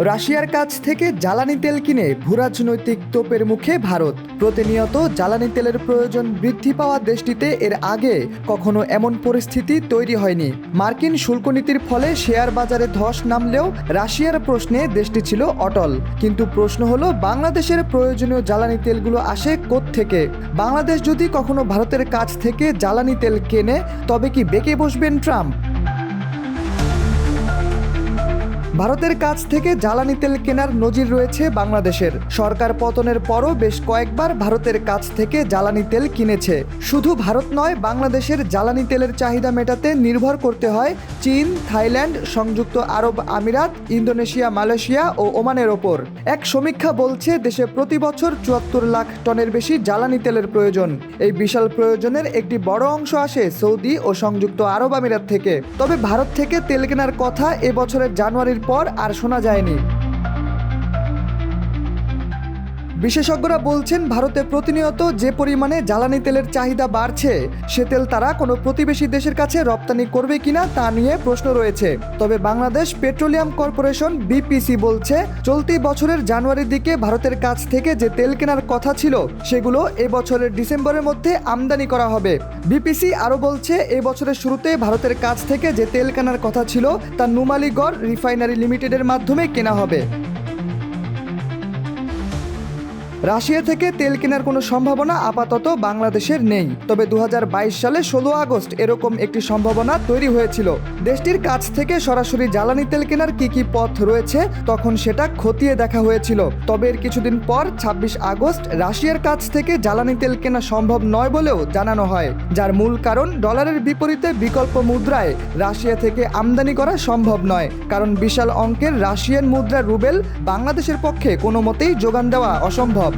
রাশিয়ার কাছ থেকে জ্বালানি তেল কিনে ভূরাজনৈতিক তোপের মুখে ভারত। প্রতিনিয়ত জ্বালানি তেলের প্রয়োজন বৃদ্ধি পাওয়া দেশটিতে এর আগে কখনো এমন পরিস্থিতি তৈরি হয়নি। মার্কিন শুল্ক নীতির ফলে শেয়ার বাজারে ধস নামলেও রাশিয়ার প্রশ্নে দেশটি ছিল অটল। কিন্তু প্রশ্ন হলো, বাংলাদেশের প্রয়োজনীয় জ্বালানি তেলগুলো আসে কোত্থেকে? বাংলাদেশ যদি কখনো ভারতের কাছ থেকে জ্বালানি তেল কেনে, তবে কি বেঁকে বসবেন ট্রাম্প? ভারতের কাছ থেকে জ্বালানি তেল কেনার নজির রয়েছে বাংলাদেশের। সরকার পতনের পরও বেশ কয়েকবার ভারতের কাছ থেকে জ্বালানি তেল কিনেছে। শুধু ভারত নয়, বাংলাদেশের জ্বালানি তেলের চাহিদা মেটাতে নির্ভর করতে হয় চীন, থাইল্যান্ড, সংযুক্ত আরব আমিরাত, ইন্দোনেশিয়া, মালয়েশিয়া ও ওমানের ওপর। এক সমীক্ষা বলছে, দেশে প্রতি বছর ৭৪ লাখ টনের বেশি জ্বালানি তেলের প্রয়োজন। এই বিশাল প্রয়োজনের একটি বড় অংশ আসে সৌদি ও সংযুক্ত আরব আমিরাত থেকে। তবে ভারত থেকে তেল কেনার কথা এবছরের জানুয়ারির পর আর শোনা যায়নি। বিশেষজ্ঞরা বলছেন, ভারতে প্রতিনিয়ত যে পরিমাণে জ্বালানি তেলের চাহিদা বাড়ছে, সে তেল তারা কোনো প্রতিবেশী দেশের কাছে রপ্তানি করবে কিনা তা নিয়ে প্রশ্ন রয়েছে। তবে বাংলাদেশ পেট্রোলিয়াম কর্পোরেশন বিপিসি বলছে, চলতি বছরের জানুয়ারির দিকে ভারতের কাছ থেকে যে তেল কেনার কথা ছিল, সেগুলো এবছরের ডিসেম্বরের মধ্যে আমদানি করা হবে। বিপিসি আরও বলছে, এবছরের শুরুতে ভারতের কাছ থেকে যে তেল কেনার কথা ছিল, তা নুমালীগড় রিফাইনারি লিমিটেডের মাধ্যমে কেনা হবে। রাশিয়া থেকে তেল কেনার কোনো সম্ভাবনা আপাতত বাংলাদেশের নেই। তবে ২০২২ সালে ১৬ আগস্ট এরকম একটি সম্ভাবনা তৈরি হয়েছিল। দেশটির কাছ থেকে সরাসরি জ্বালানি তেল কেনার কি পথ রয়েছে, তখন সেটা খতিয়ে দেখা হয়েছিল। তবে এর কিছুদিন পর ২৬ আগস্ট রাশিয়ার কাছ থেকে জ্বালানি তেল কেনা সম্ভব নয় বলেও জানানো হয়, যার মূল কারণ ডলারের বিপরীতে বিকল্প মুদ্রায় রাশিয়া থেকে আমদানি করা সম্ভব নয়। কারণ বিশাল অঙ্কের রাশিয়ান মুদ্রা রুবেল বাংলাদেশের পক্ষে কোনো মতেই যোগান দেওয়া অসম্ভব।